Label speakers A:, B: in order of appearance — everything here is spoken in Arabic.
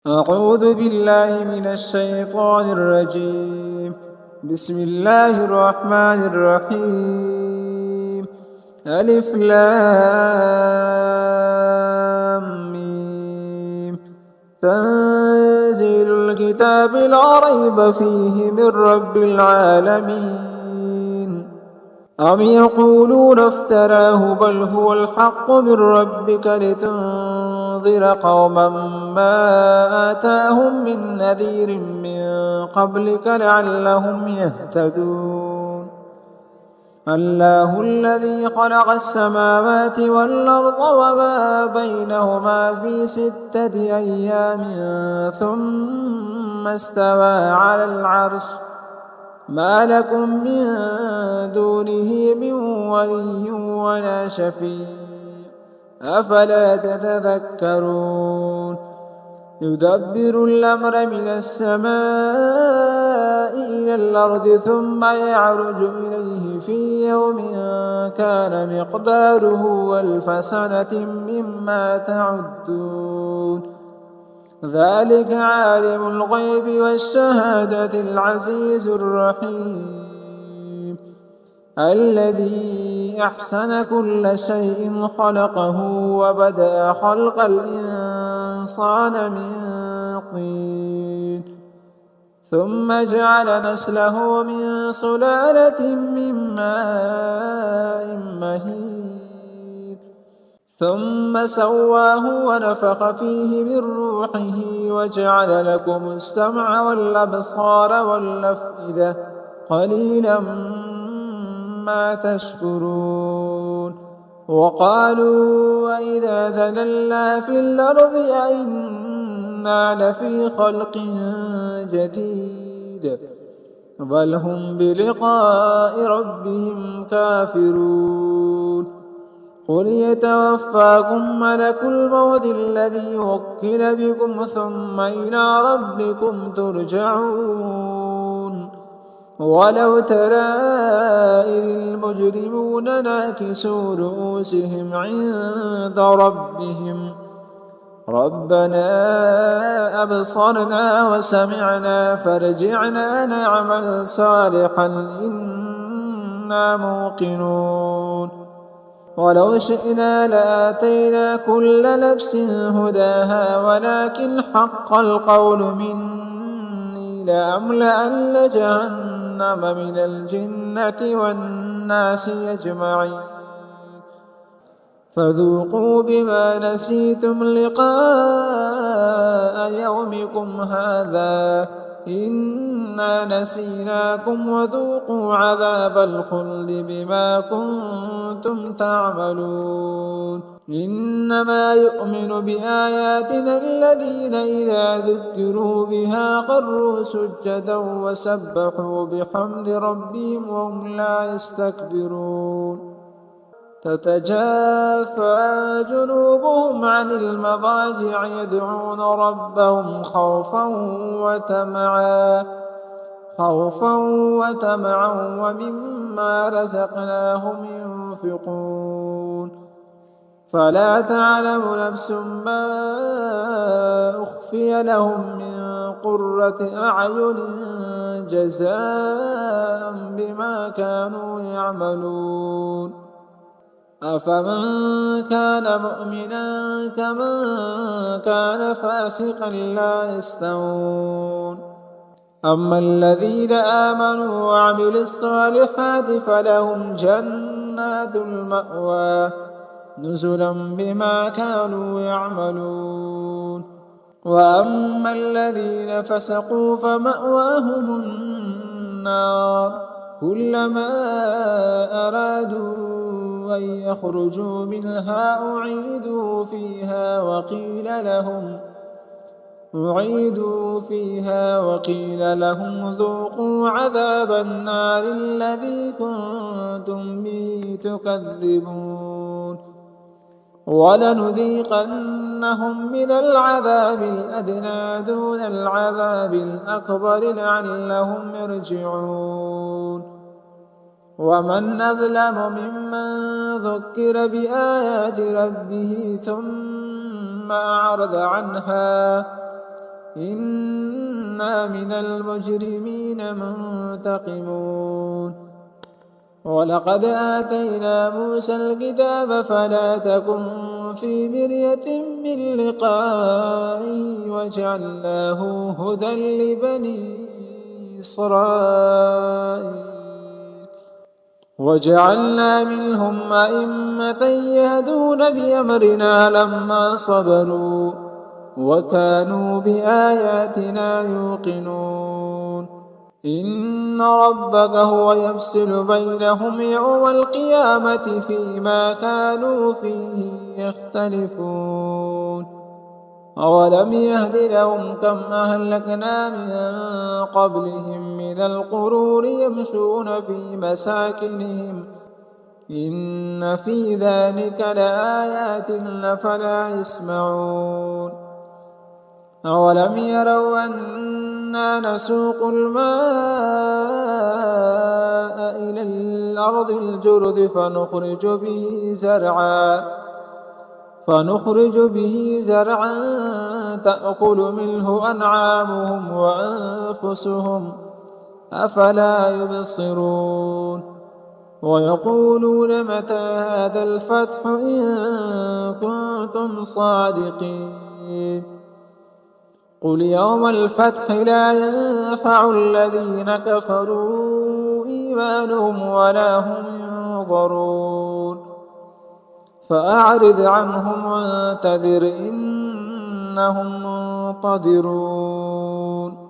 A: أعوذ بالله من الشيطان الرجيم. بسم الله الرحمن الرحيم. ألف لام ميم. تنزيل الكتاب لا ريب فيه من رب العالمين. أم يقولون افتراه بل هو الحق من ربك لتنذر قوما ما آتاهم من نذير من قبلك لعلهم يهتدون. الله الذي خلق السماوات والأرض وما بينهما في 6 أيام ثم استوى على العرش ما لكم من دونه من ولي ولا شفيع أفلا تتذكرون. يدبر الأمر من السماء إلى الأرض ثم يعرج إليه في يوم كان مقداره 1000 سنة مما تعدون. ذلك عالم الغيب والشهادة العزيز الرحيم. الذي أحسن كل شيء خلقه وبدأ خلق الإنسان من طين ثم جعل نسله من سلالة من ماء مهين ثم سواه ونفخ فيه من روحه وجعل لكم السمع والأبصار والأفئدة قليلا ما تشكرون. وقالوا وإذا ذللنا في الأرض أئنا لفي خلق جديد بل هم بلقاء ربهم كافرون. قل يتوفاكم ملك الموت الذي وكل بكم ثم إلى ربكم ترجعون. ولو ترى إذ المجرمون ناكسوا رؤوسهم عند ربهم ربنا أبصرنا وسمعنا فارجعنا نعمل صالحا إنا موقنون. ولو شئنا لآتينا كل نفس هداها ولكن حق القول مني لأملأن جهنم من الجنة والناس أجمعين. فذوقوا بما نسيتم لقاء يومكم هذا إنا نسيناكم وذوقوا عذاب الخلد بما كنتم تعملون. إنما يؤمن بآياتنا الذين إذا ذكروا بها خروا سجدا وسبحوا بحمد ربهم وهم لا يستكبرون. تتجافى جنوبهم عن المضاجع يدعون ربهم خوفا وطمعا ومما رزقناهم ينفقون. فلا تعلم نفس ما أخفي لهم من قرة أعين جزاء بما كانوا يعملون. أفمن كان مؤمنا كمن كان فاسقا لا يستوون. أما الذين آمنوا وعملوا الصالحات فلهم جنات المأوى نزلا بما كانوا يعملون. وأما الذين فسقوا فمأواهم النار كلما أرادوا أن يخرجوا منها أعيدوا فيها وقيل لهم ذوقوا عذاب النار الذي كنتم به تكذبون. ولنذيقنهم من العذاب الأدنى دون العذاب الأكبر لعلهم يرجعون. ومن أظلم ممن ذكر بآيات ربه ثم أعرض عنها إنا من المجرمين منتقمون ولقد آتينا موسى الكتاب فلا تكن في مرية من لقائه وجعلناه هدى لبني إسرائيل وجعلنا منهم أئمة يهدون بأمرنا لما صبروا وكانوا بآياتنا يوقنون إن ربك هو يفصل بينهم يوم القيامة فيما كانوا فيه يختلفون أولم يهد لهم كم أهلكنا من قبلهم من القرون يمشون في مساكنهم إن في ذلك لآيات أفلا يسمعون أولم يروا أنا نسوق الماء إلى الأرض الجرد فنخرج به زرعا تأكل منه أنعامهم وأنفسهم أفلا يبصرون ويقولون متى هذا الفتح إن كنتم صادقين قل يوم الفتح لا ينفع الذين كفروا إيمانهم ولا هم ينظرون فأعرض عنهم وانتظر إنهم منتظرون